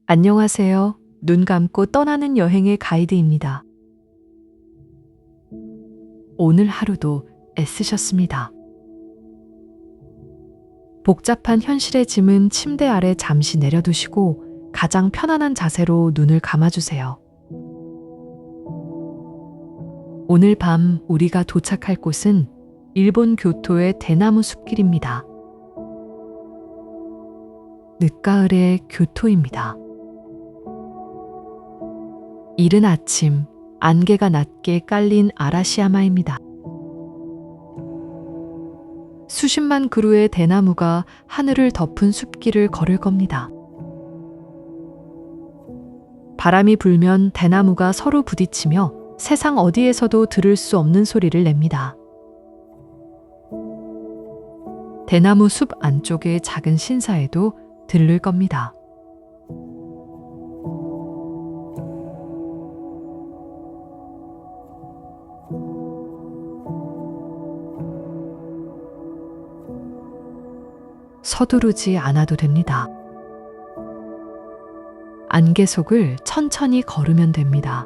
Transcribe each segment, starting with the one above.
안녕하세요. 눈 감고 떠나는 여행의 가이드입니다. 오늘 하루도 애쓰셨습니다. 복잡한 현실의 짐은 침대 아래 잠시 내려두시고 가장 편안한 자세로 눈을 감아주세요. 오늘 밤 우리가 도착할 곳은 일본 교토의 대나무 숲길입니다. 늦가을의 교토입니다. 이른 아침, 안개가 낮게 깔린 아라시야마입니다. 수십만 그루의 대나무가 하늘을 덮은 숲길을 걸을 겁니다. 바람이 불면 대나무가 서로 부딪히며 세상 어디에서도 들을 수 없는 소리를 냅니다. 대나무 숲 안쪽의 작은 신사에도 들를 겁니다. 서두르지 않아도 됩니다. 안개 속을 천천히 걸으면 됩니다.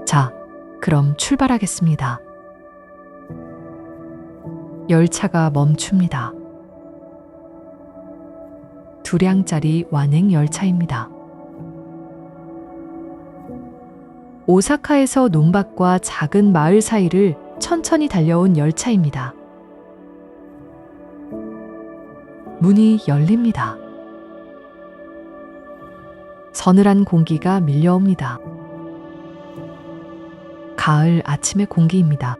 자, 그럼 출발하겠습니다. 열차가 멈춥니다. 두량짜리 완행 열차입니다. 오사카에서 논밭과 작은 마을 사이를 천천히 달려온 열차입니다. 문이 열립니다. 서늘한 공기가 밀려옵니다. 가을 아침의 공기입니다.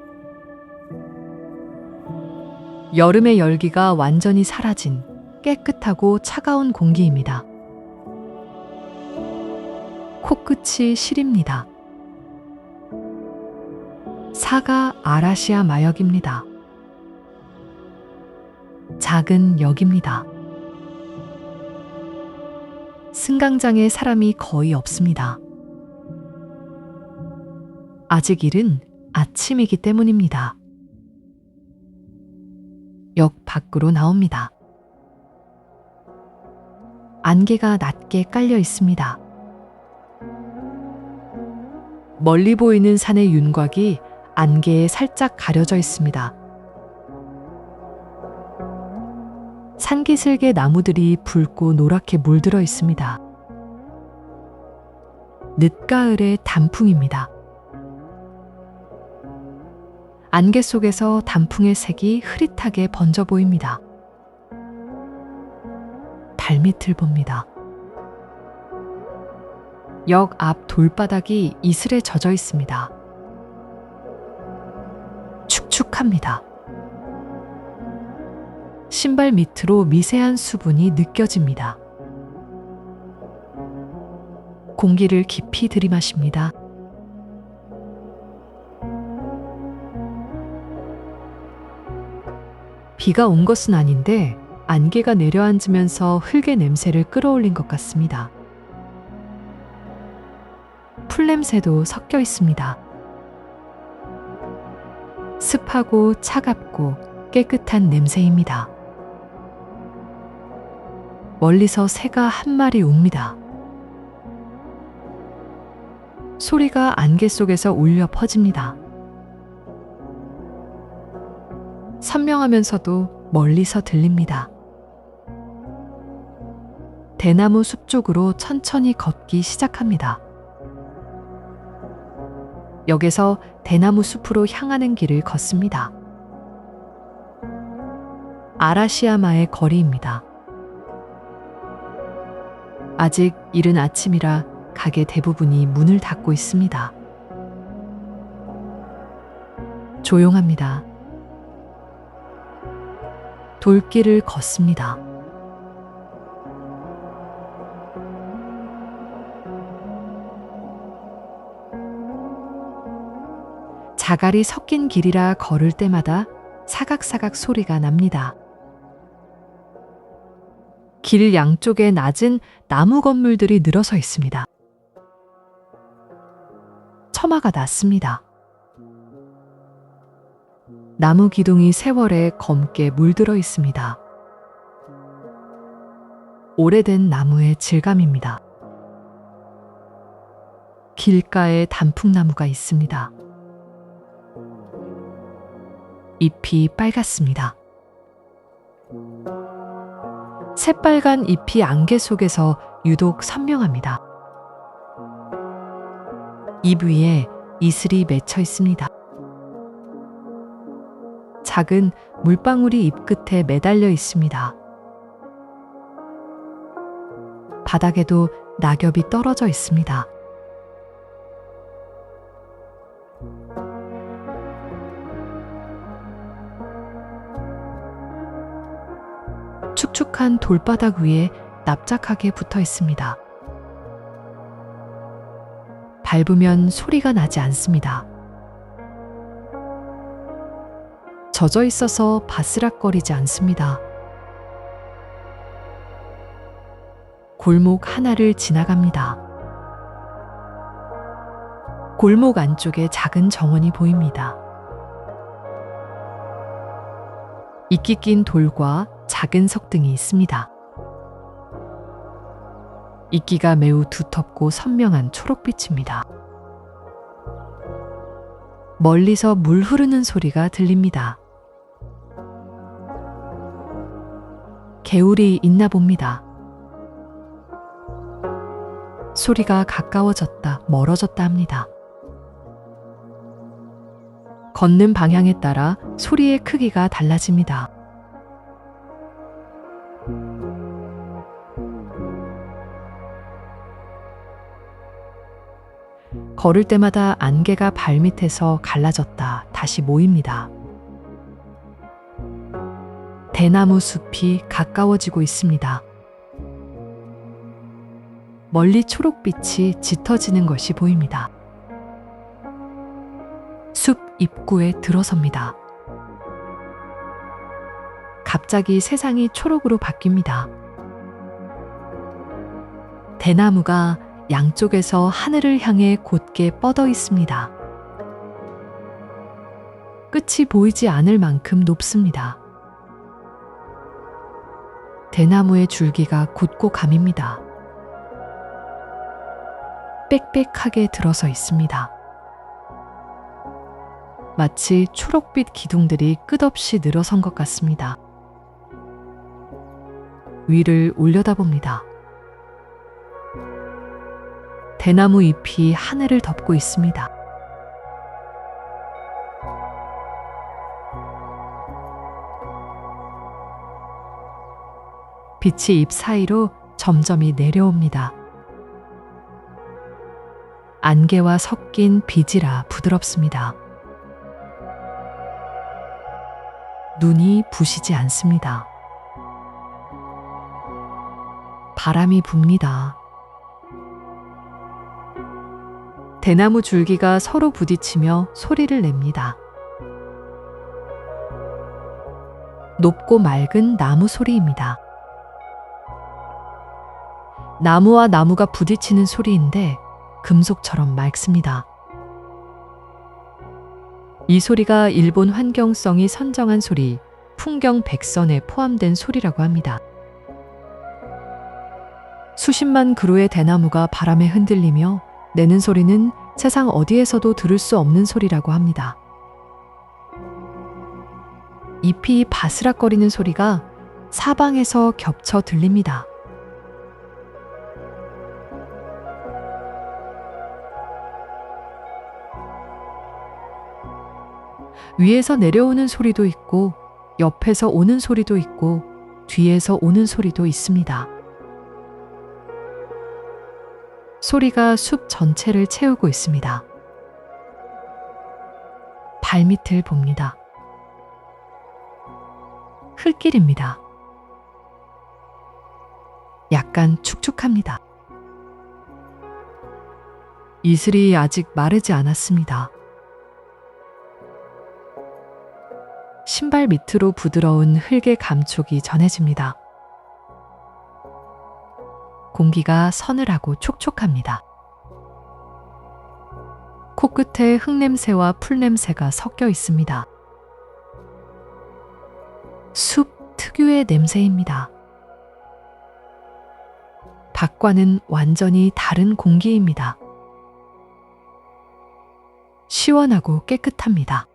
여름의 열기가 완전히 사라진 깨끗하고 차가운 공기입니다. 코끝이 시립니다. 사가 아라시야 마역입니다. 작은 역입니다. 승강장에 사람이 거의 없습니다. 아직 이른 아침이기 때문입니다. 역 밖으로 나옵니다. 안개가 낮게 깔려 있습니다. 멀리 보이는 산의 윤곽이 안개에 살짝 가려져 있습니다. 산기슭의 나무들이 붉고 노랗게 물들어 있습니다. 늦가을의 단풍입니다. 안개 속에서 단풍의 색이 흐릿하게 번져 보입니다. 발밑을 봅니다. 역 앞 돌바닥이 이슬에 젖어 있습니다. 축축합니다. 신발 밑으로 미세한 수분이 느껴집니다. 공기를 깊이 들이마십니다. 비가 온 것은 아닌데 안개가 내려앉으면서 흙의 냄새를 끌어올린 것 같습니다. 풀냄새도 섞여 있습니다. 습하고 차갑고 깨끗한 냄새입니다. 멀리서 새가 한 마리 웁니다. 소리가 안개 속에서 울려 퍼집니다. 선명하면서도 멀리서 들립니다. 대나무 숲 쪽으로 천천히 걷기 시작합니다. 역에서 대나무 숲으로 향하는 길을 걷습니다. 아라시야마의 거리입니다. 아직 이른 아침이라 가게 대부분이 문을 닫고 있습니다. 조용합니다. 돌길을 걷습니다. 자갈이 섞인 길이라 걸을 때마다 사각사각 소리가 납니다. 길 양쪽에 낮은 나무 건물들이 늘어서 있습니다. 처마가 낮습니다. 나무 기둥이 세월에 검게 물들어 있습니다. 오래된 나무의 질감입니다. 길가에 단풍나무가 있습니다. 잎이 빨갛습니다. 새빨간 잎이 안개 속에서 유독 선명합니다. 잎 위에 이슬이 맺혀 있습니다. 작은 물방울이 잎 끝에 매달려 있습니다. 바닥에도 낙엽이 떨어져 있습니다. 축축한 돌바닥 위에 납작하게 붙어 있습니다. 밟으면 소리가 나지 않습니다. 젖어 있어서 바스락거리지 않습니다. 골목 하나를 지나갑니다. 골목 안쪽에 작은 정원이 보입니다. 이끼 낀 돌과 작은 석등이 있습니다. 이끼가 매우 두텁고 선명한 초록빛입니다. 멀리서 물 흐르는 소리가 들립니다. 개울이 있나 봅니다. 소리가 가까워졌다, 멀어졌다 합니다. 걷는 방향에 따라 소리의 크기가 달라집니다. 걸을 때마다 안개가 발밑에서 갈라졌다 다시 모입니다. 대나무 숲이 가까워지고 있습니다. 멀리 초록빛이 짙어지는 것이 보입니다. 숲 입구에 들어섭니다. 갑자기 세상이 초록으로 바뀝니다. 대나무가 양쪽에서 하늘을 향해 곧게 뻗어 있습니다. 끝이 보이지 않을 만큼 높습니다. 대나무의 줄기가 곧고 감입니다. 빽빽하게 들어서 있습니다. 마치 초록빛 기둥들이 끝없이 늘어선 것 같습니다. 위를 올려다봅니다. 대나무 잎이 하늘을 덮고 있습니다. 빛이 잎 사이로 점점이 내려옵니다. 안개와 섞인 빛이라 부드럽습니다. 눈이 부시지 않습니다. 바람이 붑니다. 대나무 줄기가 서로 부딪히며 소리를 냅니다. 높고 맑은 나무 소리입니다. 나무와 나무가 부딪히는 소리인데 금속처럼 맑습니다. 이 소리가 일본 환경성이 선정한 소리, 풍경 백선에 포함된 소리라고 합니다. 수십만 그루의 대나무가 바람에 흔들리며 내는 소리는 세상 어디에서도 들을 수 없는 소리라고 합니다. 잎이 바스락거리는 소리가 사방에서 겹쳐 들립니다. 위에서 내려오는 소리도 있고, 옆에서 오는 소리도 있고, 뒤에서 오는 소리도 있습니다. 소리가 숲 전체를 채우고 있습니다. 발밑을 봅니다. 흙길입니다. 약간 축축합니다. 이슬이 아직 마르지 않았습니다. 신발 밑으로 부드러운 흙의 감촉이 전해집니다. 공기가 서늘하고 촉촉합니다. 코끝에 흙냄새와 풀냄새가 섞여 있습니다. 숲 특유의 냄새입니다. 밖과는 완전히 다른 공기입니다. 시원하고 깨끗합니다.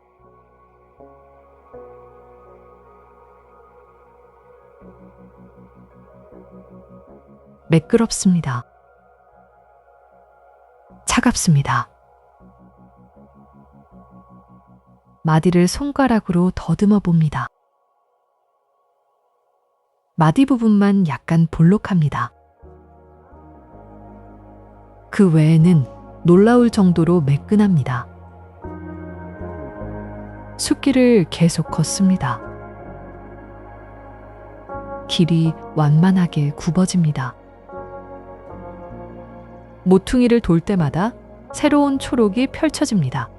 매끄럽습니다. 차갑습니다. 마디를 손가락으로 더듬어 봅니다. 마디 부분만 약간 볼록합니다. 그 외에는 놀라울 정도로 매끈합니다. 숲길을 계속 걷습니다. 길이 완만하게 굽어집니다. 모퉁이를 돌 때마다 새로운 초록이 펼쳐집니다.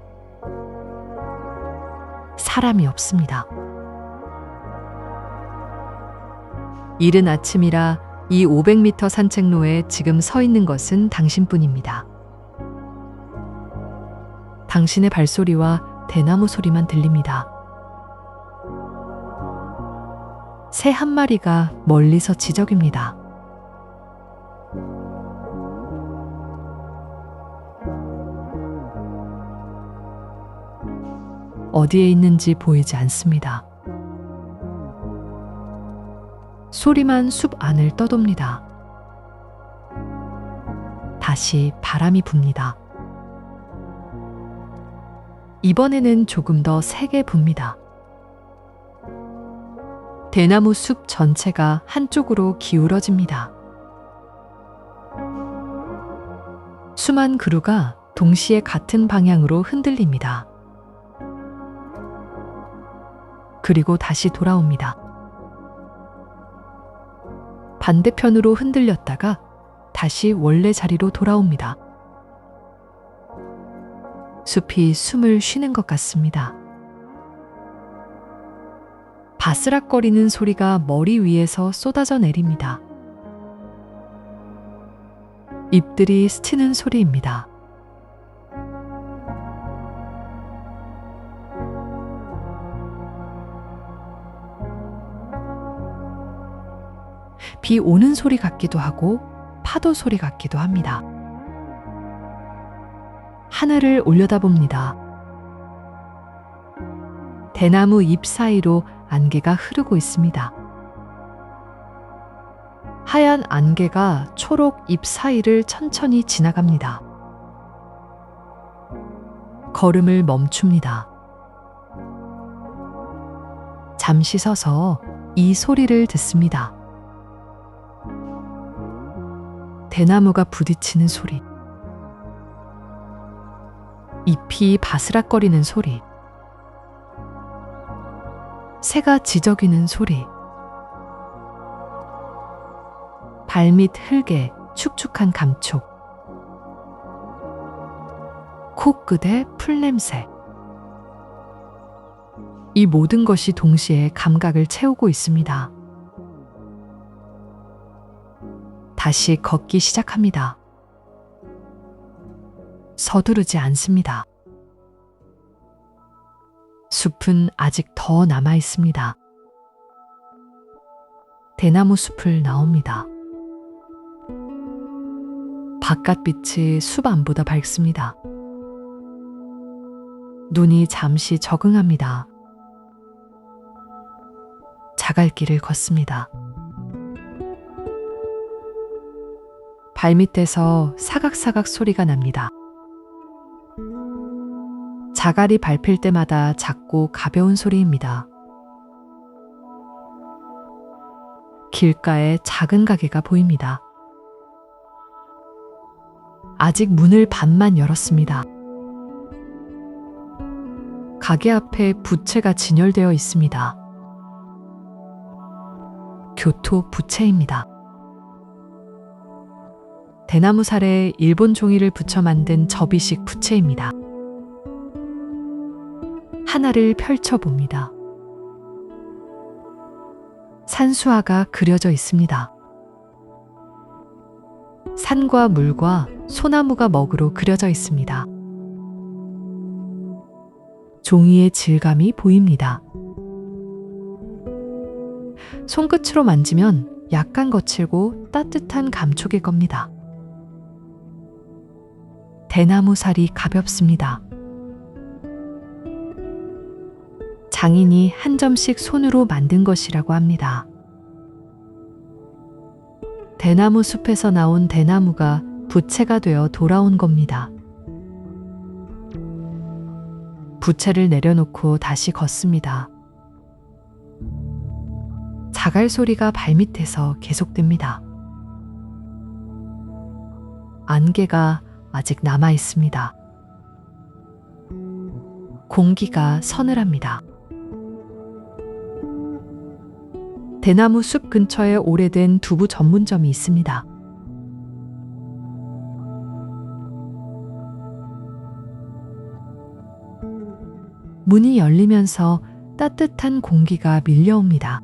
사람이 없습니다. 이른 아침이라 이 500m 산책로에 지금 서 있는 것은 당신뿐입니다. 당신의 발소리와 대나무 소리만 들립니다. 새 한 마리가 멀리서 지저귀입니다. 어디에 있는지 보이지 않습니다. 소리만 숲 안을 떠돕니다. 다시 바람이 붑니다. 이번에는 조금 더 세게 붑니다. 대나무 숲 전체가 한쪽으로 기울어집니다. 수만 그루가 동시에 같은 방향으로 흔들립니다. 그리고 다시 돌아옵니다. 반대편으로 흔들렸다가 다시 원래 자리로 돌아옵니다. 숲이 숨을 쉬는 것 같습니다. 바스락거리는 소리가 머리 위에서 쏟아져 내립니다. 잎들이 스치는 소리입니다. 비 오는 소리 같기도 하고 파도 소리 같기도 합니다. 하늘을 올려다봅니다. 대나무 잎 사이로 안개가 흐르고 있습니다. 하얀 안개가 초록 잎 사이를 천천히 지나갑니다. 걸음을 멈춥니다. 잠시 서서 이 소리를 듣습니다. 대나무가 부딪히는 소리, 잎이 바스락거리는 소리, 새가 지저귀는 소리, 발밑 흙에 축축한 감촉, 코끝의 풀냄새. 이 모든 것이 동시에 감각을 채우고 있습니다. 다시 걷기 시작합니다. 서두르지 않습니다. 숲은 아직 더 남아 있습니다. 대나무 숲을 나옵니다. 바깥빛이 숲 안보다 밝습니다. 눈이 잠시 적응합니다. 자갈길을 걷습니다. 발밑에서 사각사각 소리가 납니다. 자갈이 밟힐 때마다 작고 가벼운 소리입니다. 길가에 작은 가게가 보입니다. 아직 문을 반만 열었습니다. 가게 앞에 부채가 진열되어 있습니다. 교토 부채입니다. 대나무 살에 일본 종이를 붙여 만든 접이식 부채입니다. 하나를 펼쳐봅니다. 산수화가 그려져 있습니다. 산과 물과 소나무가 먹으로 그려져 있습니다. 종이의 질감이 보입니다. 손끝으로 만지면 약간 거칠고 따뜻한 감촉일 겁니다. 대나무 살이 가볍습니다. 장인이 한 점씩 손으로 만든 것이라고 합니다. 대나무 숲에서 나온 대나무가 부채가 되어 돌아온 겁니다. 부채를 내려놓고 다시 걷습니다. 자갈 소리가 발밑에서 계속됩니다. 안개가 아직 남아 있습니다. 공기가 서늘합니다. 대나무 숲 근처에 오래된 두부 전문점이 있습니다. 문이 열리면서 따뜻한 공기가 밀려옵니다.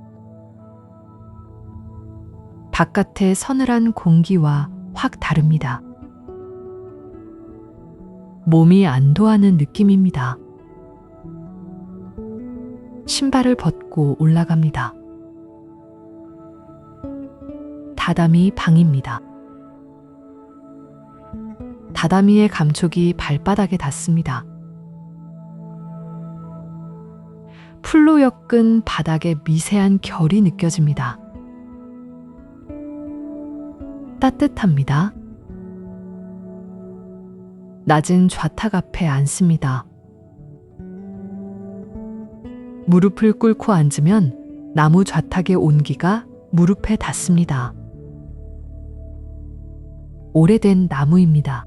바깥의 서늘한 공기와 확 다릅니다. 몸이 안도하는 느낌입니다. 신발을 벗고 올라갑니다. 다다미 방입니다. 다다미의 감촉이 발바닥에 닿습니다. 풀로 엮은 바닥에 미세한 결이 느껴집니다. 따뜻합니다. 낮은 좌탁 앞에 앉습니다. 무릎을 꿇고 앉으면 나무 좌탁의 온기가 무릎에 닿습니다. 오래된 나무입니다.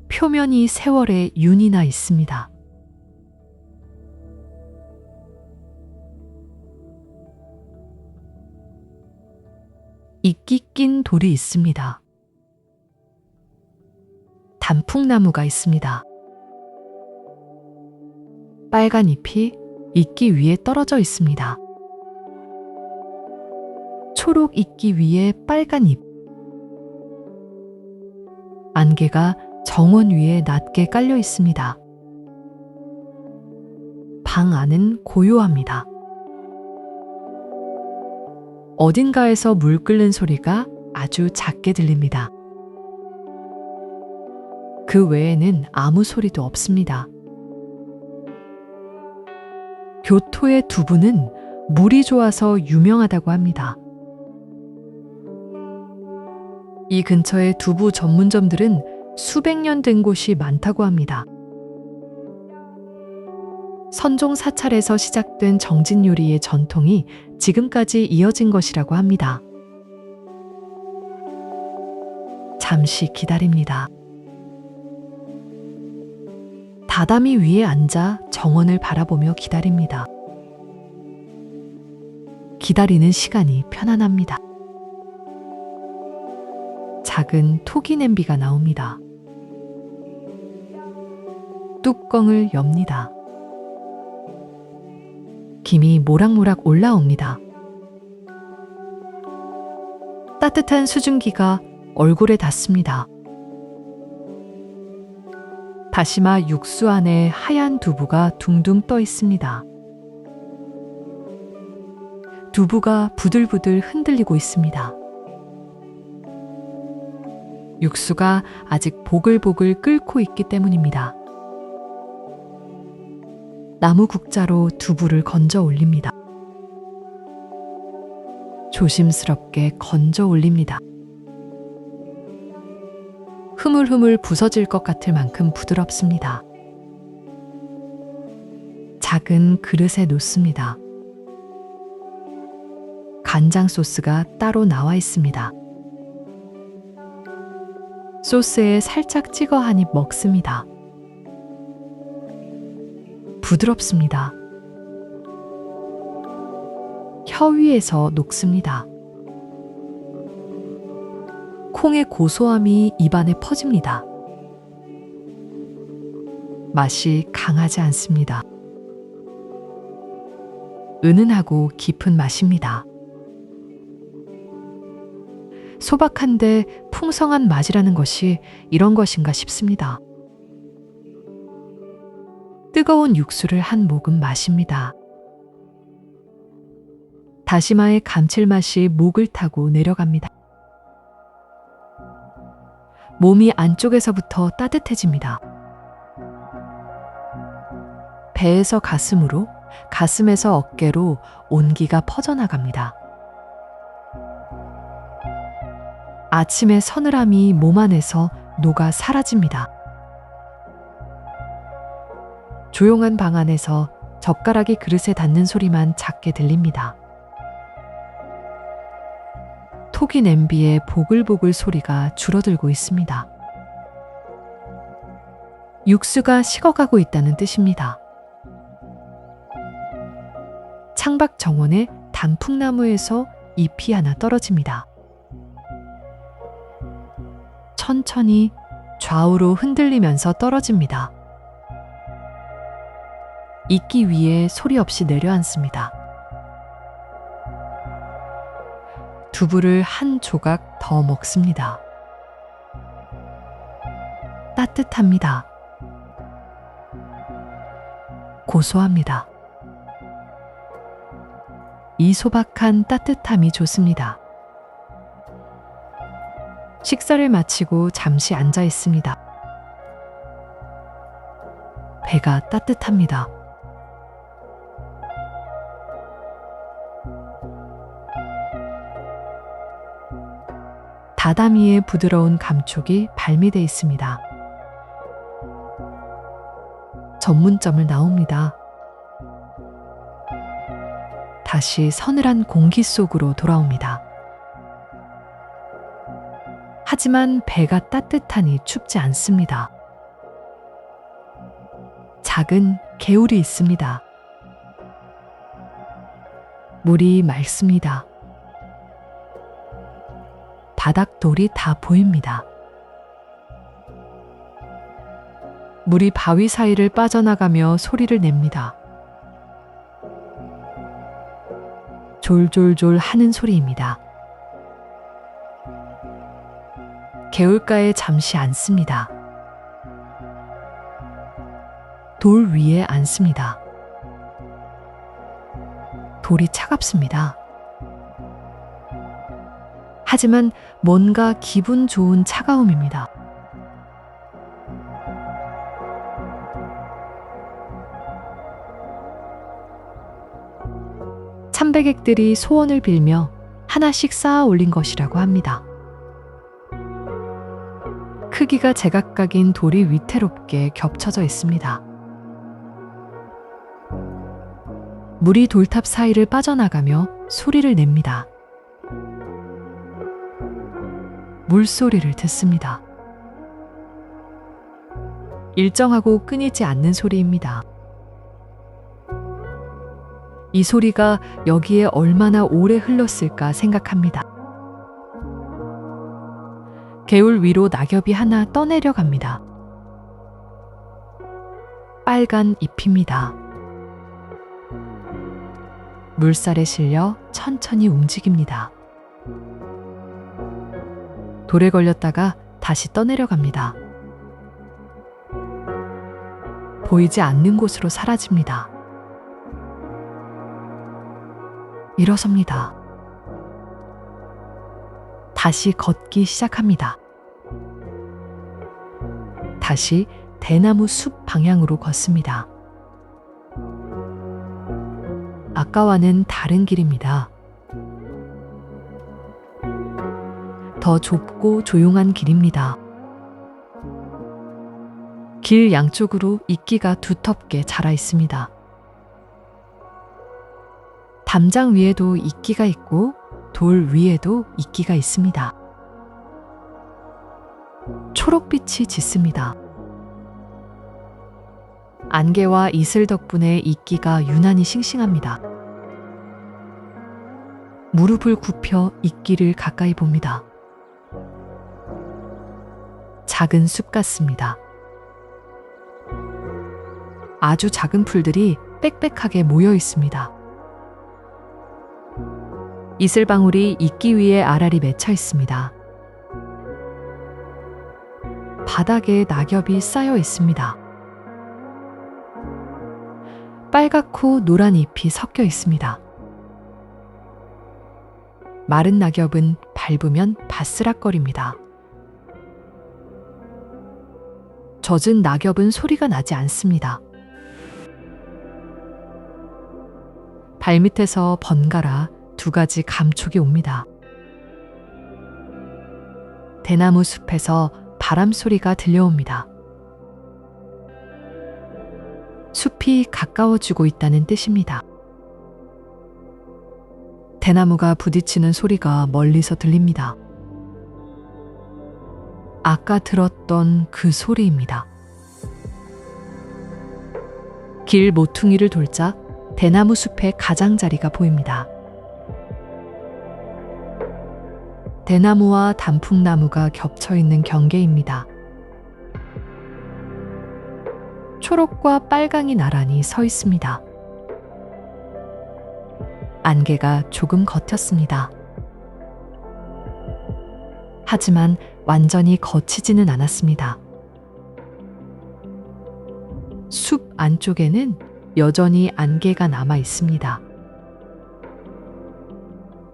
표면이 세월에 윤이 나 있습니다. 이끼 낀 돌이 있습니다. 단풍나무가 있습니다. 빨간 잎이 이끼 위에 떨어져 있습니다. 초록 이끼 위에 빨간 잎. 안개가 정원 위에 낮게 깔려 있습니다. 방 안은 고요합니다. 어딘가에서 물 끓는 소리가 아주 작게 들립니다. 그 외에는 아무 소리도 없습니다. 교토의 두부는 물이 좋아서 유명하다고 합니다. 이 근처의 두부 전문점들은 수백 년 된 곳이 많다고 합니다. 선종 사찰에서 시작된 정진 요리의 전통이 지금까지 이어진 것이라고 합니다. 잠시 기다립니다. 다다미 위에 앉아 정원을 바라보며 기다립니다. 기다리는 시간이 편안합니다. 작은 토기 냄비가 나옵니다. 뚜껑을 엽니다. 김이 모락모락 올라옵니다. 따뜻한 수증기가 얼굴에 닿습니다. 다시마 육수 안에 하얀 두부가 둥둥 떠 있습니다. 두부가 부들부들 흔들리고 있습니다. 육수가 아직 보글보글 끓고 있기 때문입니다. 나무 국자로 두부를 건져 올립니다. 조심스럽게 건져 올립니다. 흐물흐물 부서질 것 같을 만큼 부드럽습니다. 작은 그릇에 놓습니다. 간장 소스가 따로 나와 있습니다. 소스에 살짝 찍어 한 입 먹습니다. 부드럽습니다. 혀 위에서 녹습니다. 콩의 고소함이 입안에 퍼집니다. 맛이 강하지 않습니다. 은은하고 깊은 맛입니다. 소박한데 풍성한 맛이라는 것이 이런 것인가 싶습니다. 뜨거운 육수를 한 모금 마십니다. 다시마의 감칠맛이 목을 타고 내려갑니다. 몸이 안쪽에서부터 따뜻해집니다. 배에서 가슴으로, 가슴에서 어깨로 온기가 퍼져나갑니다. 아침의 서늘함이 몸 안에서 녹아 사라집니다. 조용한 방 안에서 젓가락이 그릇에 닿는 소리만 작게 들립니다. 톡이 냄비의 보글보글 소리가 줄어들고 있습니다. 육수가 식어가고 있다는 뜻입니다. 창밖 정원의 단풍나무에서 잎이 하나 떨어집니다. 천천히 좌우로 흔들리면서 떨어집니다. 이끼 위에 소리 없이 내려앉습니다. 두부를 한 조각 더 먹습니다. 따뜻합니다. 고소합니다. 이 소박한 따뜻함이 좋습니다. 식사를 마치고 잠시 앉아 있습니다. 배가 따뜻합니다. 다다미의 부드러운 감촉이 발미돼 있습니다. 전문점을 나옵니다. 다시 서늘한 공기 속으로 돌아옵니다. 하지만 배가 따뜻하니 춥지 않습니다. 작은 개울이 있습니다. 물이 맑습니다. 바닥돌이 다 보입니다. 물이 바위 사이를 빠져나가며 소리를 냅니다. 졸졸졸 하는 소리입니다. 개울가에 잠시 앉습니다. 돌 위에 앉습니다. 돌이 차갑습니다. 하지만 뭔가 기분 좋은 차가움입니다. 참배객들이 소원을 빌며 하나씩 쌓아 올린 것이라고 합니다. 크기가 제각각인 돌이 위태롭게 겹쳐져 있습니다. 물이 돌탑 사이를 빠져나가며 소리를 냅니다. 물소리를 듣습니다. 일정하고 끊이지 않는 소리입니다. 이 소리가 여기에 얼마나 오래 흘렀을까 생각합니다. 개울 위로 낙엽이 하나 떠내려 갑니다. 빨간 잎입니다. 물살에 실려 천천히 움직입니다. 돌에 걸렸다가 다시 떠내려 갑니다. 보이지 않는 곳으로 사라집니다. 일어섭니다. 다시 걷기 시작합니다. 다시 대나무 숲 방향으로 걷습니다. 아까와는 다른 길입니다. 더 좁고 조용한 길입니다. 길 양쪽으로 이끼가 두텁게 자라 있습니다. 담장 위에도 이끼가 있고 돌 위에도 이끼가 있습니다. 초록빛이 짙습니다. 안개와 이슬 덕분에 이끼가 유난히 싱싱합니다. 무릎을 굽혀 이끼를 가까이 봅니다. 작은 숲 같습니다. 아주 작은 풀들이 빽빽하게 모여 있습니다. 이슬방울이 이끼 위에 알알이 맺혀 있습니다. 바닥에 낙엽이 쌓여 있습니다. 빨갛고 노란 잎이 섞여 있습니다. 마른 낙엽은 밟으면 바스락거립니다. 젖은 낙엽은 소리가 나지 않습니다. 발밑에서 번갈아 두 가지 감촉이 옵니다. 대나무 숲에서 바람 소리가 들려옵니다. 숲이 가까워지고 있다는 뜻입니다. 대나무가 부딪히는 소리가 멀리서 들립니다. 아까 들었던 그 소리입니다. 길 모퉁이를 돌자 대나무 숲의 가장자리가 보입니다. 대나무와 단풍나무가 겹쳐 있는 경계입니다. 초록과 빨강이 나란히 서 있습니다. 안개가 조금 겉였습니다. 하지만 완전히 거치지는 않았습니다. 숲 안쪽에는 여전히 안개가 남아 있습니다.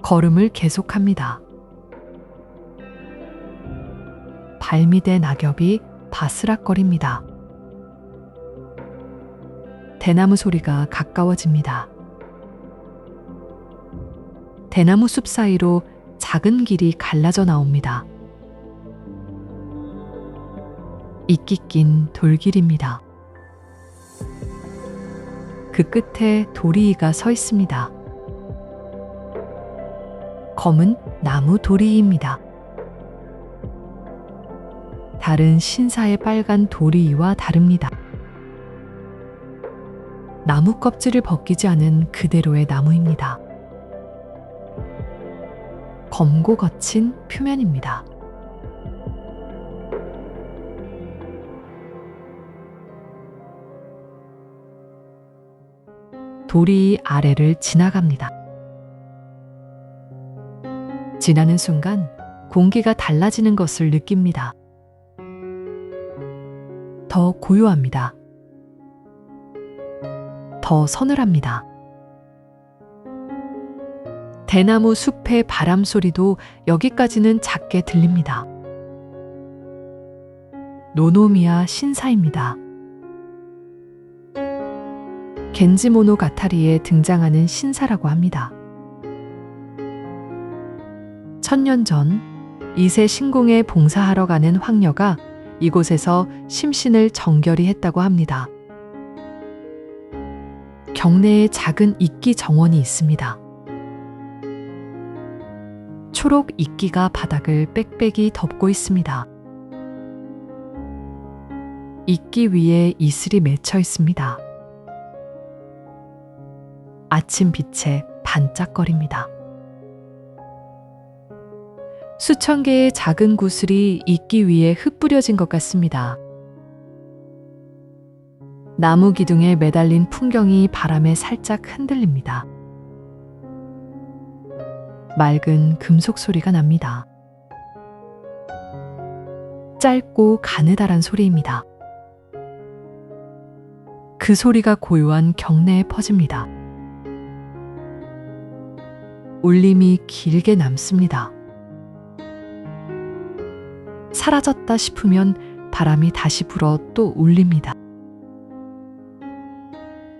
걸음을 계속합니다. 발밑의 낙엽이 바스락거립니다. 대나무 소리가 가까워집니다. 대나무 숲 사이로 작은 길이 갈라져 나옵니다. 이끼 낀 돌길입니다. 그 끝에 도리이가 서 있습니다. 검은 나무 도리이입니다. 다른 신사의 빨간 도리이와 다릅니다. 나무 껍질을 벗기지 않은 그대로의 나무입니다. 검고 거친 표면입니다. 도리 아래를 지나갑니다. 지나는 순간 공기가 달라지는 것을 느낍니다. 더 고요합니다. 더 서늘합니다. 대나무 숲의 바람 소리도 여기까지는 작게 들립니다. 노노미야 신사입니다. 겐지모노가타리에 등장하는 신사라고 합니다. 1000년 전 2세 신궁에 봉사하러 가는 황녀가 이곳에서 심신을 정결히 했다고 합니다. 경내에 작은 이끼 정원이 있습니다. 초록 이끼가 바닥을 빽빽이 덮고 있습니다. 이끼 위에 이슬이 맺혀 있습니다. 아침 빛에 반짝거립니다. 수천 개의 작은 구슬이 이끼 위에 흩뿌려진 것 같습니다. 나무 기둥에 매달린 풍경이 바람에 살짝 흔들립니다. 맑은 금속 소리가 납니다. 짧고 가느다란 소리입니다. 그 소리가 고요한 경내에 퍼집니다. 울림이 길게 남습니다. 사라졌다 싶으면 바람이 다시 불어 또 울립니다.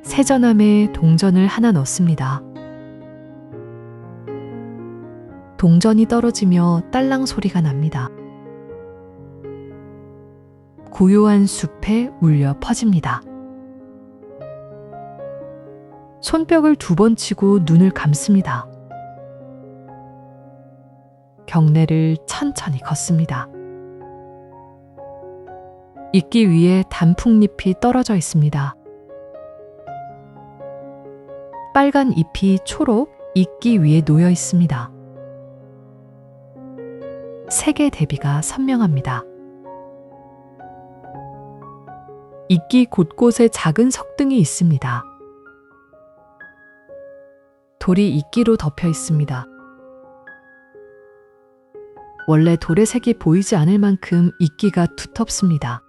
세전함에 동전을 하나 넣습니다. 동전이 떨어지며 딸랑 소리가 납니다. 고요한 숲에 울려 퍼집니다. 손뼉을 2번 치고 눈을 감습니다. 경내를 천천히 걷습니다. 이끼 위에 단풍잎이 떨어져 있습니다. 빨간 잎이 초록 이끼 위에 놓여 있습니다. 색의 대비가 선명합니다. 이끼 곳곳에 작은 석등이 있습니다. 돌이 이끼로 덮여 있습니다. 원래 돌의 색이 보이지 않을 만큼 이끼가 두텁습니다.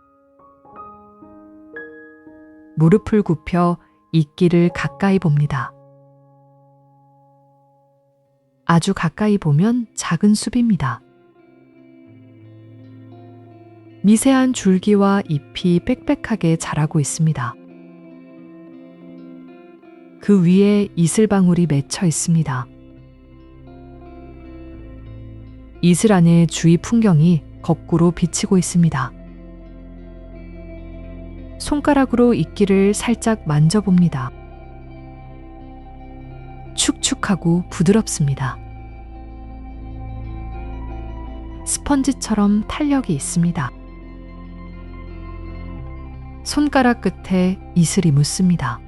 무릎을 굽혀 이끼를 가까이 봅니다. 아주 가까이 보면 작은 숲입니다. 미세한 줄기와 잎이 빽빽하게 자라고 있습니다. 그 위에 이슬방울이 맺혀 있습니다. 이슬 안에 주위 풍경이 거꾸로 비치고 있습니다. 손가락으로 이끼를 살짝 만져봅니다. 축축하고 부드럽습니다. 스펀지처럼 탄력이 있습니다. 손가락 끝에 이슬이 묻습니다.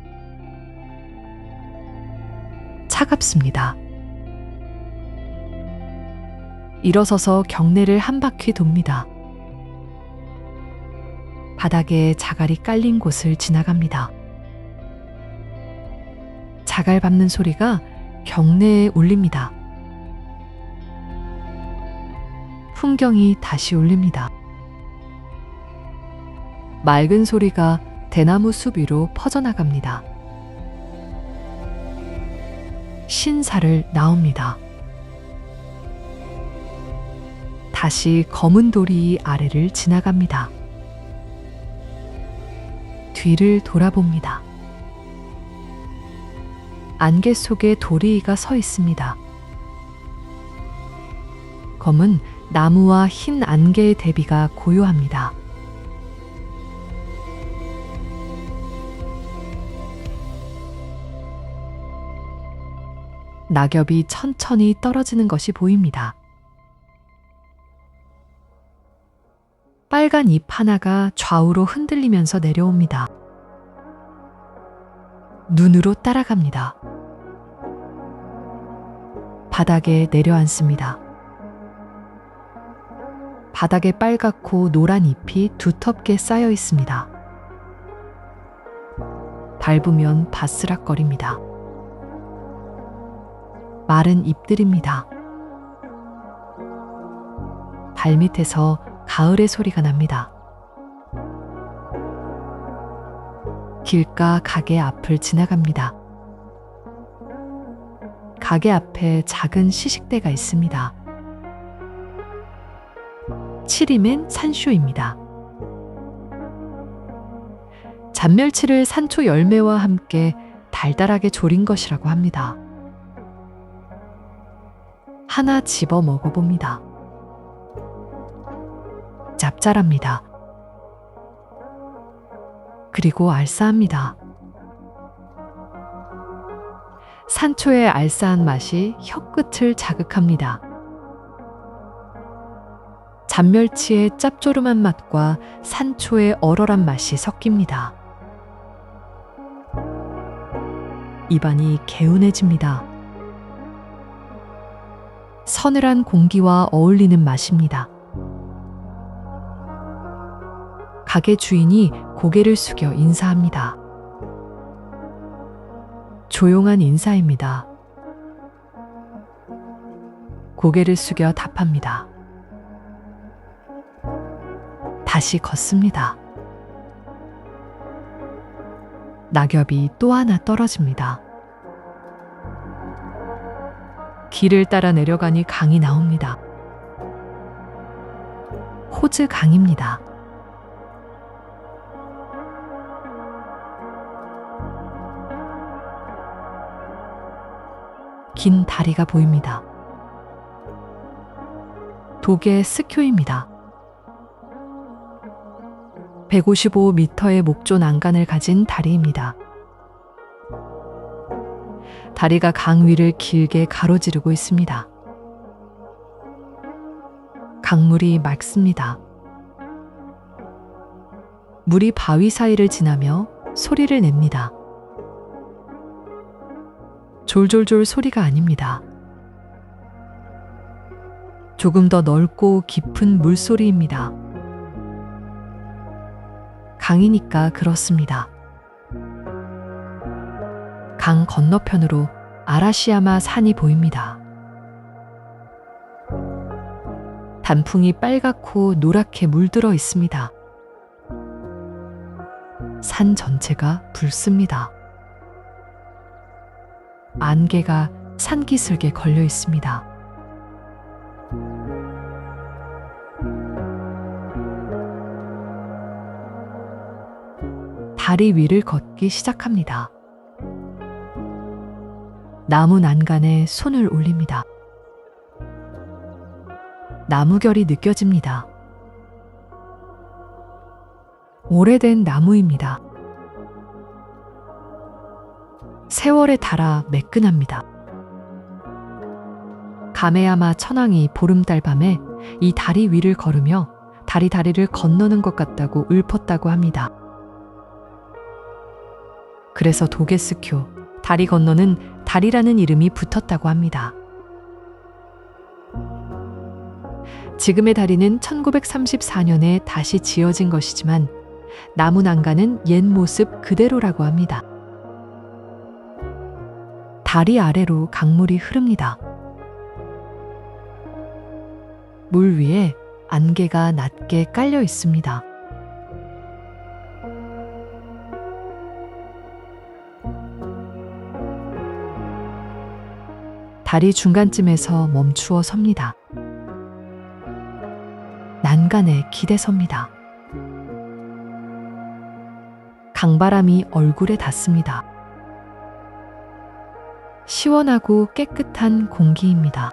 차갑습니다. 일어서서 경내를 한 바퀴 돕니다. 바닥에 자갈이 깔린 곳을 지나갑니다. 자갈 밟는 소리가 경내에 울립니다. 풍경이 다시 울립니다. 맑은 소리가 대나무 숲 위로 퍼져나갑니다. 신사를 나옵니다. 다시 검은 돌이 아래를 지나갑니다. 뒤를 돌아봅니다. 안개 속에 도리이가 서 있습니다. 검은 나무와 흰 안개의 대비가 고요합니다. 낙엽이 천천히 떨어지는 것이 보입니다. 빨간 잎 하나가 좌우로 흔들리면서 내려옵니다. 눈으로 따라갑니다. 바닥에 내려앉습니다. 바닥에 빨갛고 노란 잎이 두텁게 쌓여 있습니다. 밟으면 바스락거립니다. 마른 잎들입니다. 발밑에서 가을의 소리가 납니다. 길가 가게 앞을 지나갑니다. 가게 앞에 작은 시식대가 있습니다. 칠이맨 산쇼입니다. 잔멸치를 산초 열매와 함께 달달하게 졸인 것이라고 합니다. 하나 집어 먹어봅니다. 짭짤합니다. 그리고 알싸합니다. 산초의 알싸한 맛이 혀끝을 자극합니다. 잔멸치의 짭조름한 맛과 산초의 얼얼한 맛이 섞입니다. 입안이 개운해집니다. 서늘한 공기와 어울리는 맛입니다. 가게 주인이 고개를 숙여 인사합니다. 조용한 인사입니다. 고개를 숙여 답합니다. 다시 걷습니다. 낙엽이 또 하나 떨어집니다. 길을 따라 내려가니 강이 나옵니다. 호즈 강입니다. 긴 다리가 보입니다. 독의 스쿄입니다. 155m의 목조 난간을 가진 다리입니다. 다리가 강 위를 길게 가로지르고 있습니다. 강물이 맑습니다. 물이 바위 사이를 지나며 소리를 냅니다. 졸졸졸 소리가 아닙니다. 조금 더 넓고 깊은 물소리입니다. 강이니까 그렇습니다. 강 건너편으로 아라시야마 산이 보입니다. 단풍이 빨갛고 노랗게 물들어 있습니다. 산 전체가 붉습니다. 안개가 산기슭에 걸려 있습니다. 다리 위를 걷기 시작합니다. 나무 난간에 손을 올립니다. 나무결이 느껴집니다. 오래된 나무입니다. 세월에 닳아 매끈합니다. 가메야마 천왕이 보름달 밤에 이 다리 위를 걸으며 다리를 건너는 것 같다고 읊었다고 합니다. 그래서 도게스쿄, 다리 건너는 다리라는 이름이 붙었다고 합니다. 지금의 다리는 1934년에 다시 지어진 것이지만 나무 난간은 옛 모습 그대로라고 합니다. 다리 아래로 강물이 흐릅니다. 물 위에 안개가 낮게 깔려 있습니다. 다리 중간쯤에서 멈추어 섭니다. 난간에 기대 섭니다. 강바람이 얼굴에 닿습니다. 시원하고 깨끗한 공기입니다.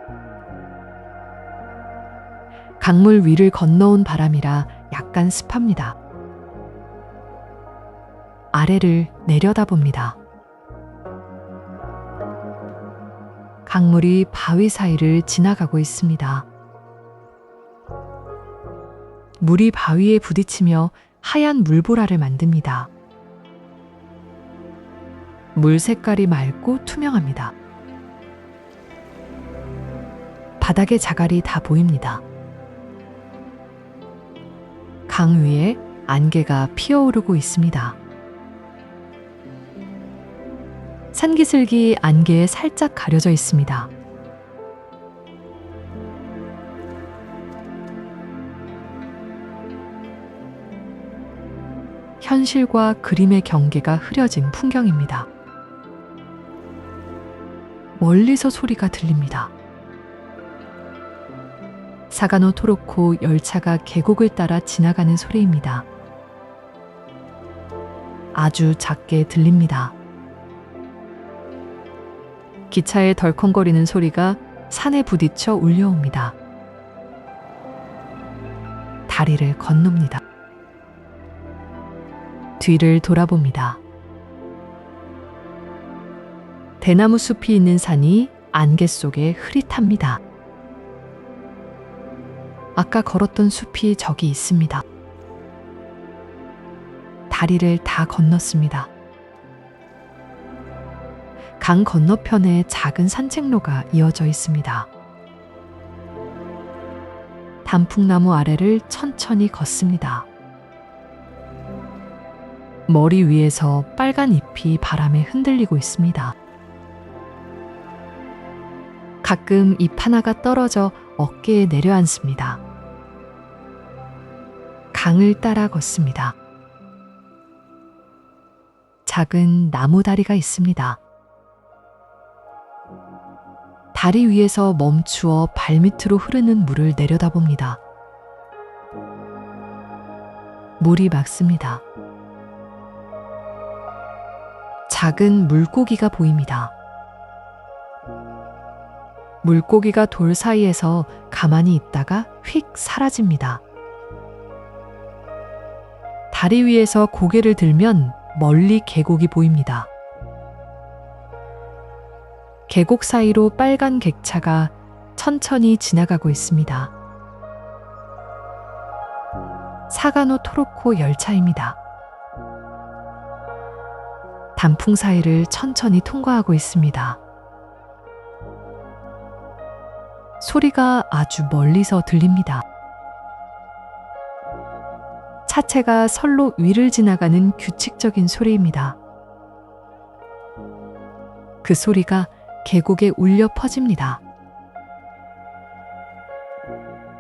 강물 위를 건너온 바람이라 약간 습합니다. 아래를 내려다봅니다. 강물이 바위 사이를 지나가고 있습니다. 물이 바위에 부딪히며 하얀 물보라를 만듭니다. 물 색깔이 맑고 투명합니다. 바닥의 자갈이 다 보입니다. 강 위에 안개가 피어오르고 있습니다. 산기슭이 안개에 살짝 가려져 있습니다. 현실과 그림의 경계가 흐려진 풍경입니다. 멀리서 소리가 들립니다. 사가노 토로코 열차가 계곡을 따라 지나가는 소리입니다. 아주 작게 들립니다. 기차의 덜컹거리는 소리가 산에 부딪혀 울려옵니다. 다리를 건넙니다. 뒤를 돌아봅니다. 대나무 숲이 있는 산이 안개 속에 흐릿합니다. 아까 걸었던 숲이 저기 있습니다. 다리를 다 건넜습니다. 강 건너편에 작은 산책로가 이어져 있습니다. 단풍나무 아래를 천천히 걷습니다. 머리 위에서 빨간 잎이 바람에 흔들리고 있습니다. 가끔 잎 하나가 떨어져 어깨에 내려앉습니다. 강을 따라 걷습니다. 작은 나무 다리가 있습니다. 다리 위에서 멈추어 발밑으로 흐르는 물을 내려다봅니다. 물이 맑습니다. 작은 물고기가 보입니다. 물고기가 돌 사이에서 가만히 있다가 휙 사라집니다. 다리 위에서 고개를 들면 멀리 계곡이 보입니다. 계곡 사이로 빨간 객차가 천천히 지나가고 있습니다. 사가노 토로코 열차입니다. 단풍 사이를 천천히 통과하고 있습니다. 소리가 아주 멀리서 들립니다. 차체가 선로 위를 지나가는 규칙적인 소리입니다. 그 소리가 계곡에 울려 퍼집니다.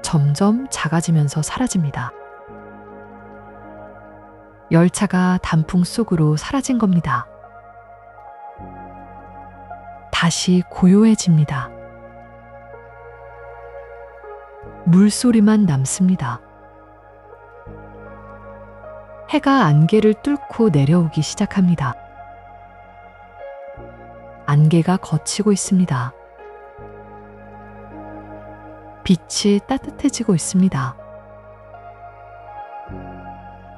점점 작아지면서 사라집니다. 열차가 단풍 속으로 사라진 겁니다. 다시 고요해집니다. 물소리만 남습니다. 해가 안개를 뚫고 내려오기 시작합니다. 안개가 걷히고 있습니다. 빛이 따뜻해지고 있습니다.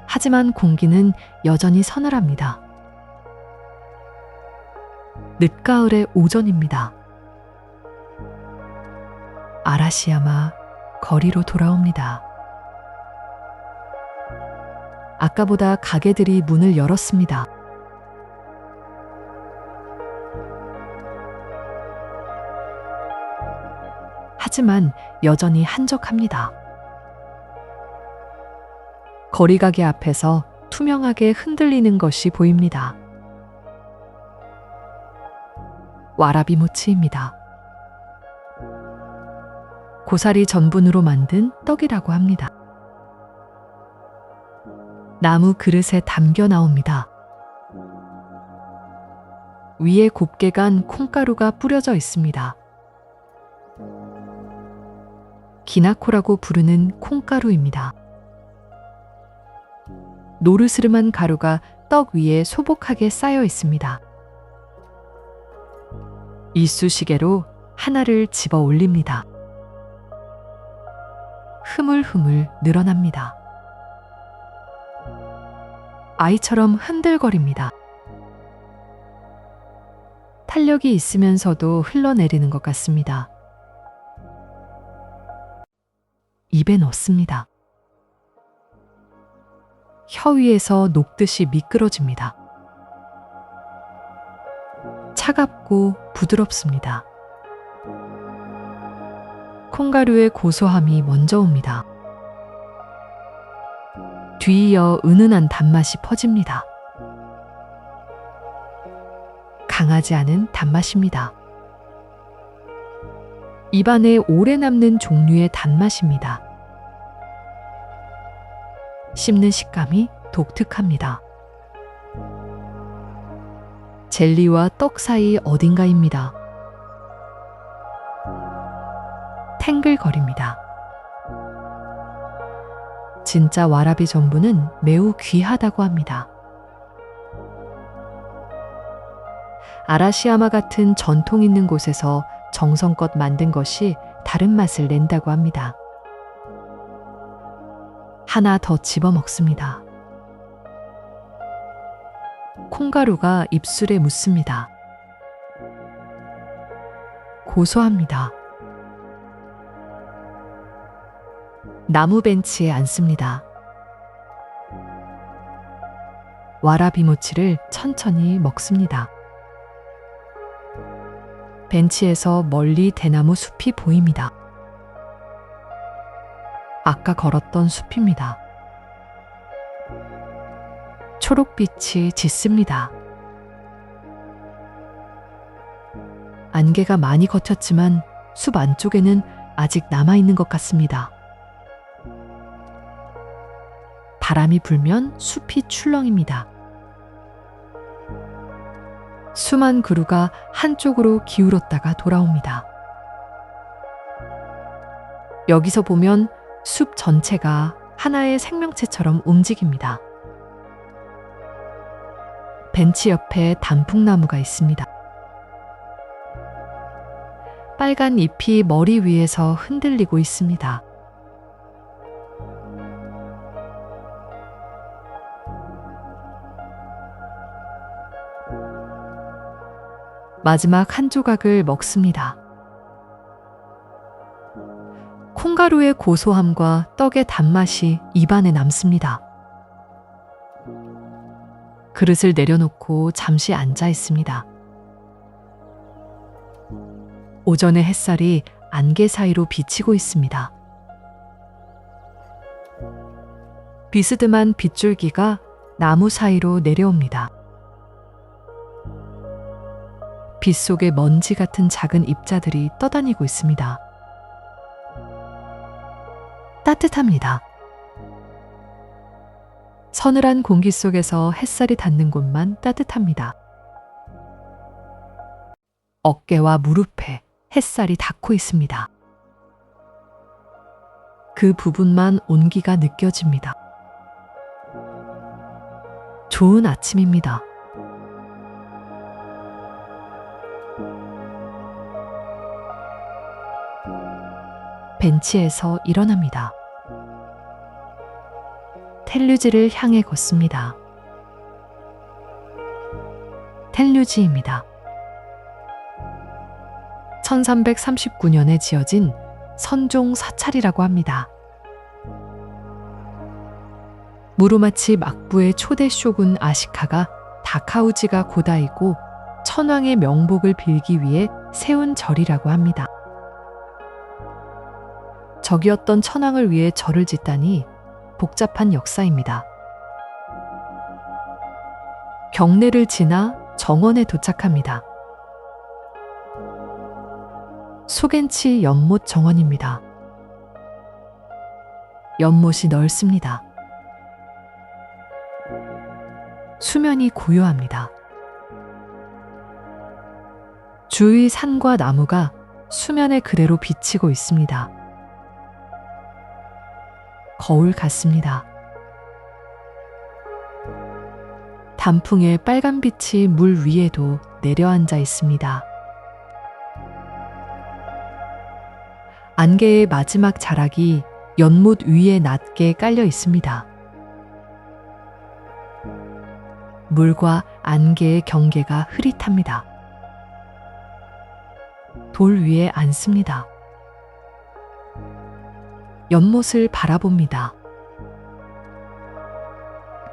하지만 공기는 여전히 서늘합니다. 늦가을의 오전입니다. 아라시야마 거리로 돌아옵니다. 아까보다 가게들이 문을 열었습니다. 하지만 여전히 한적합니다. 거리 가게 앞에서 투명하게 흔들리는 것이 보입니다. 와라비모치입니다. 고사리 전분으로 만든 떡이라고 합니다. 나무 그릇에 담겨 나옵니다. 위에 곱게 간 콩가루가 뿌려져 있습니다. 기나코라고 부르는 콩가루입니다. 노르스름한 가루가 떡 위에 소복하게 쌓여 있습니다. 이쑤시개로 하나를 집어 올립니다. 흐물흐물 늘어납니다. 아이처럼 흔들거립니다. 탄력이 있으면서도 흘러내리는 것 같습니다. 입에 넣습니다. 혀 위에서 녹듯이 미끄러집니다. 차갑고 부드럽습니다. 콩가루의 고소함이 먼저 옵니다. 뒤이어 은은한 단맛이 퍼집니다. 강하지 않은 단맛입니다. 입안에 오래 남는 종류의 단맛입니다. 씹는 식감이 독특합니다. 젤리와 떡 사이 어딘가입니다. 탱글거립니다. 진짜 와라비 전분은 매우 귀하다고 합니다. 아라시야마 같은 전통 있는 곳에서 정성껏 만든 것이 다른 맛을 낸다고 합니다. 하나 더 집어 먹습니다. 콩가루가 입술에 묻습니다. 고소합니다. 나무 벤치에 앉습니다. 와라비모치를 천천히 먹습니다. 벤치에서 멀리 대나무 숲이 보입니다. 아까 걸었던 숲입니다. 초록빛이 짙습니다. 안개가 많이 걷혔지만 숲 안쪽에는 아직 남아있는 것 같습니다. 바람이 불면 숲이 출렁입니다. 수만 그루가 한쪽으로 기울었다가 돌아옵니다. 여기서 보면 숲 전체가 하나의 생명체처럼 움직입니다. 벤치 옆에 단풍나무가 있습니다. 빨간 잎이 머리 위에서 흔들리고 있습니다. 마지막 한 조각을 먹습니다. 콩가루의 고소함과 떡의 단맛이 입안에 남습니다. 그릇을 내려놓고 잠시 앉아 있습니다. 오전의 햇살이 안개 사이로 비치고 있습니다. 비스듬한 빗줄기가 나무 사이로 내려옵니다. 빗속에 먼지 같은 작은 입자들이 떠다니고 있습니다. 따뜻합니다. 서늘한 공기 속에서 햇살이 닿는 곳만 따뜻합니다. 어깨와 무릎에 햇살이 닿고 있습니다. 그 부분만 온기가 느껴집니다. 좋은 아침입니다. 벤치에서 일어납니다. 텔류지를 향해 걷습니다. 텔류지입니다. 1339년에 지어진 선종 사찰이라고 합니다. 무로마치 막부의 초대 쇼군 아시카가 다카우지가 고다이고 천황의 명복을 빌기 위해 세운 절이라고 합니다. 적이었던 천황을 위해 절을 짓다니 복잡한 역사입니다. 경내를 지나 정원에 도착합니다. 소겐치 연못 정원입니다. 연못이 넓습니다. 수면이 고요합니다. 주위 산과 나무가 수면에 그대로 비치고 있습니다. 거울 같습니다. 단풍의 빨간빛이 물 위에도 내려앉아 있습니다. 안개의 마지막 자락이 연못 위에 낮게 깔려 있습니다. 물과 안개의 경계가 흐릿합니다. 돌 위에 앉습니다. 연못을 바라봅니다.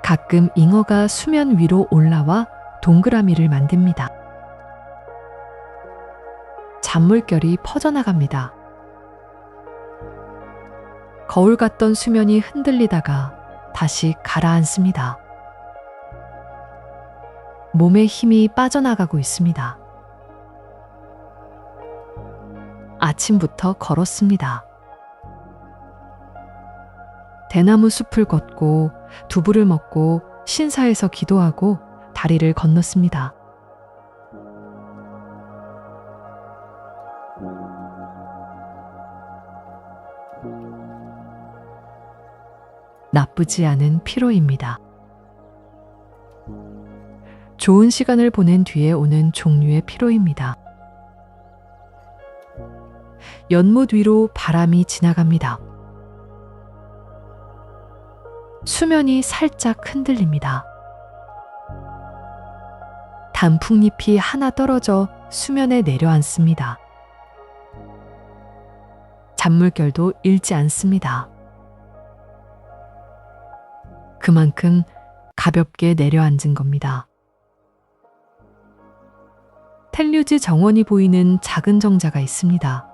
가끔 잉어가 수면 위로 올라와 동그라미를 만듭니다. 잔물결이 퍼져나갑니다. 거울 같던 수면이 흔들리다가 다시 가라앉습니다. 몸에 힘이 빠져나가고 있습니다. 아침부터 걸었습니다. 대나무 숲을 걷고 두부를 먹고 신사에서 기도하고 다리를 건넜습니다. 나쁘지 않은 피로입니다. 좋은 시간을 보낸 뒤에 오는 종류의 피로입니다. 연못 위로 바람이 지나갑니다. 수면이 살짝 흔들립니다. 단풍잎이 하나 떨어져 수면에 내려앉습니다. 잔물결도 잃지 않습니다. 그만큼 가볍게 내려앉은 겁니다. 텔류지 정원이 보이는 작은 정자가 있습니다.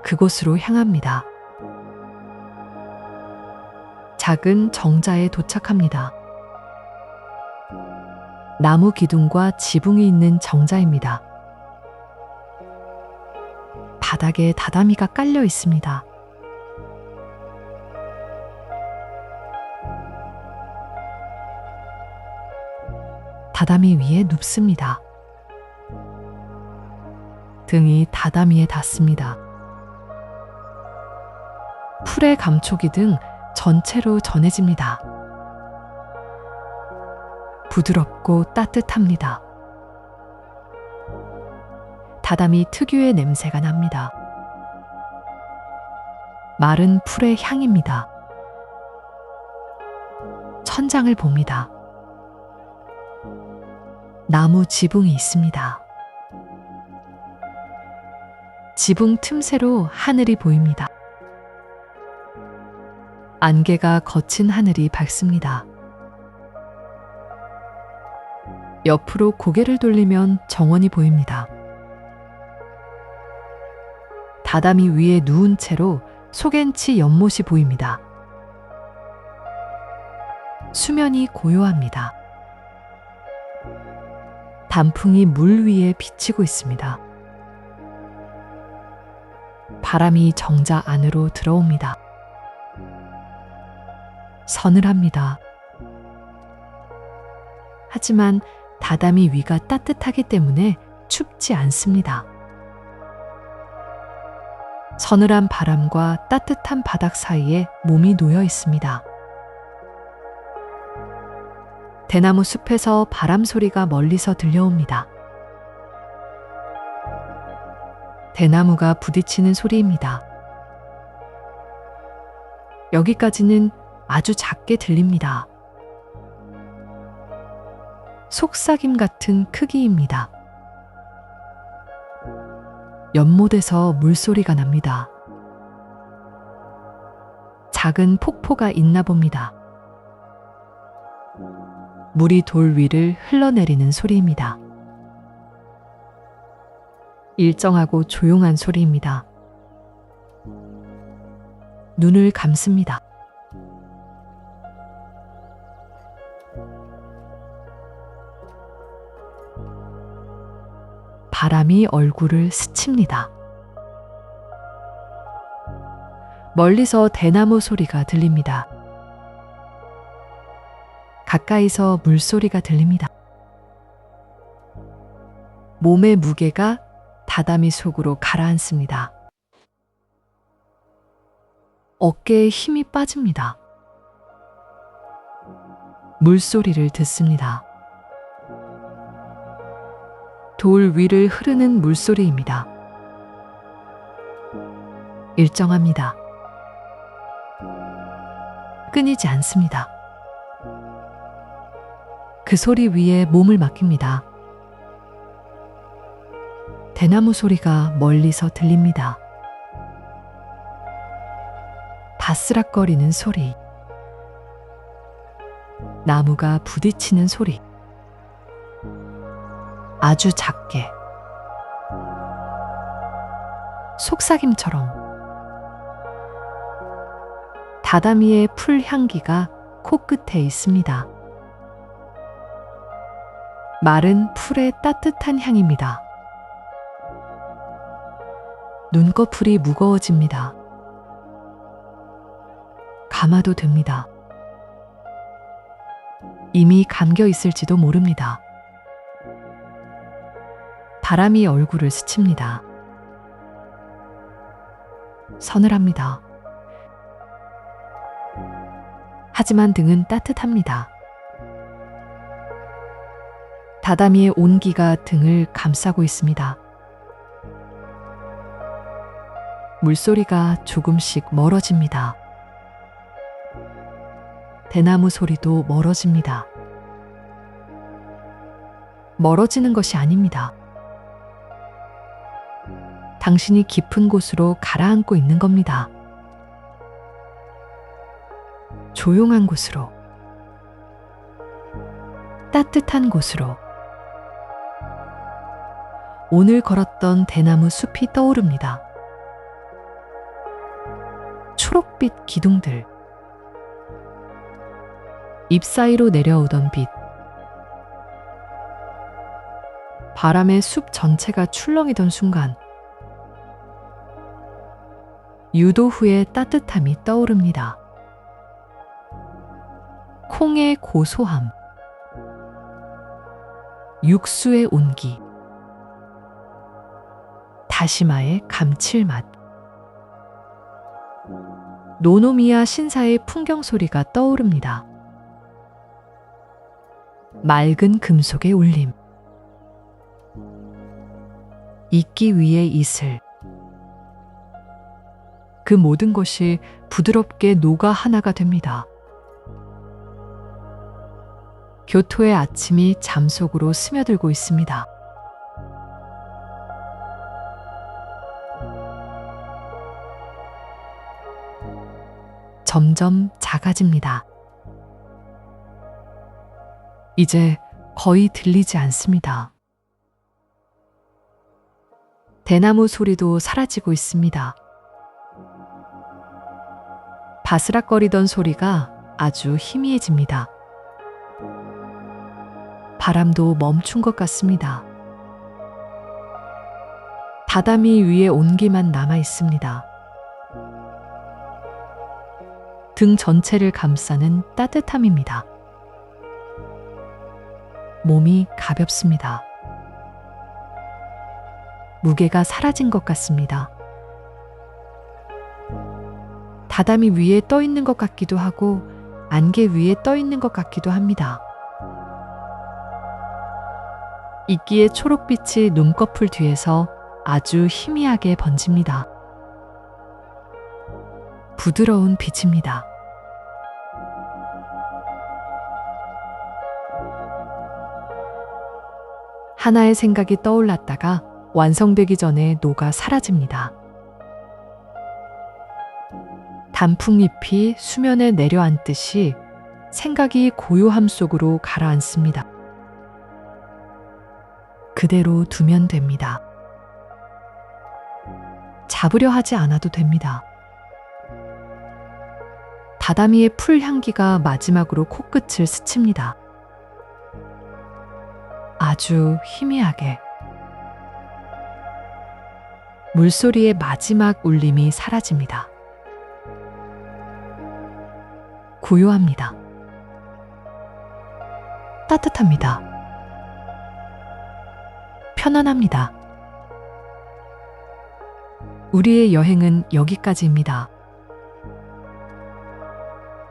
그곳으로 향합니다. 작은 정자에 도착합니다. 나무 기둥과 지붕이 있는 정자입니다. 바닥에 다다미가 깔려 있습니다. 다다미 위에 눕습니다. 등이 다다미에 닿습니다. 풀의 감촉이 등 전체로 전해집니다. 부드럽고 따뜻합니다. 다다미 특유의 냄새가 납니다. 마른 풀의 향입니다. 천장을 봅니다. 나무 지붕이 있습니다. 지붕 틈새로 하늘이 보입니다. 안개가 거친 하늘이 밝습니다. 옆으로 고개를 돌리면 정원이 보입니다. 다다미 위에 누운 채로 소겐치 연못이 보입니다. 수면이 고요합니다. 단풍이 물 위에 비치고 있습니다. 바람이 정자 안으로 들어옵니다. 서늘합니다. 하지만 다다미 위가 따뜻하기 때문에 춥지 않습니다. 서늘한 바람과 따뜻한 바닥 사이에 몸이 놓여 있습니다. 대나무 숲에서 바람 소리가 멀리서 들려옵니다. 대나무가 부딪히는 소리입니다. 여기까지는 아주 작게 들립니다. 속삭임 같은 크기입니다. 연못에서 물소리가 납니다. 작은 폭포가 있나 봅니다. 물이 돌 위를 흘러내리는 소리입니다. 일정하고 조용한 소리입니다. 눈을 감습니다. 바람이 얼굴을 스칩니다. 멀리서 대나무 소리가 들립니다. 가까이서 물소리가 들립니다. 몸의 무게가 다다미 속으로 가라앉습니다. 어깨에 힘이 빠집니다. 물소리를 듣습니다. 돌 위를 흐르는 물소리입니다. 일정합니다. 끊이지 않습니다. 그 소리 위에 몸을 맡깁니다. 대나무 소리가 멀리서 들립니다. 바스락거리는 소리, 나무가 부딪히는 소리, 아주 작게, 속삭임처럼. 다다미의 풀 향기가 코끝에 있습니다. 마른 풀의 따뜻한 향입니다. 눈꺼풀이 무거워집니다. 감아도 됩니다. 이미 감겨 있을지도 모릅니다. 바람이 얼굴을 스칩니다. 서늘합니다. 하지만 등은 따뜻합니다. 다다미의 온기가 등을 감싸고 있습니다. 물소리가 조금씩 멀어집니다. 대나무 소리도 멀어집니다. 멀어지는 것이 아닙니다. 당신이 깊은 곳으로 가라앉고 있는 겁니다. 조용한 곳으로, 따뜻한 곳으로. 오늘 걸었던 대나무 숲이 떠오릅니다. 초록빛 기둥들, 잎 사이로 내려오던 빛, 바람에 숲 전체가 출렁이던 순간 유도 후의 따뜻함이 떠오릅니다. 콩의 고소함, 육수의 온기, 다시마의 감칠맛, 노노미야 신사의 풍경 소리가 떠오릅니다. 맑은 금속의 울림, 이끼 위의 이슬, 그 모든 것이 부드럽게 녹아 하나가 됩니다. 교토의 아침이 잠속으로 스며들고 있습니다. 점점 작아집니다. 이제 거의 들리지 않습니다. 대나무 소리도 사라지고 있습니다. 바스락거리던 소리가 아주 희미해집니다. 바람도 멈춘 것 같습니다. 다다미 위에 온기만 남아 있습니다. 등 전체를 감싸는 따뜻함입니다. 몸이 가볍습니다. 무게가 사라진 것 같습니다. 다다미 위에 떠 있는 것 같기도 하고 안개 위에 떠 있는 것 같기도 합니다. 이끼의 초록빛이 눈꺼풀 뒤에서 아주 희미하게 번집니다. 부드러운 빛입니다. 하나의 생각이 떠올랐다가 완성되기 전에 녹아 사라집니다. 단풍잎이 수면에 내려앉듯이 생각이 고요함 속으로 가라앉습니다. 그대로 두면 됩니다. 잡으려 하지 않아도 됩니다. 다다미의 풀 향기가 마지막으로 코끝을 스칩니다. 아주 희미하게. 물소리의 마지막 울림이 사라집니다. 고요합니다. 따뜻합니다. 편안합니다. 우리의 여행은 여기까지입니다.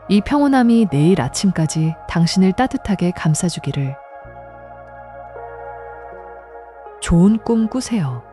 이 평온함이 내일 아침까지 당신을 따뜻하게 감싸주기를. 좋은 꿈 꾸세요.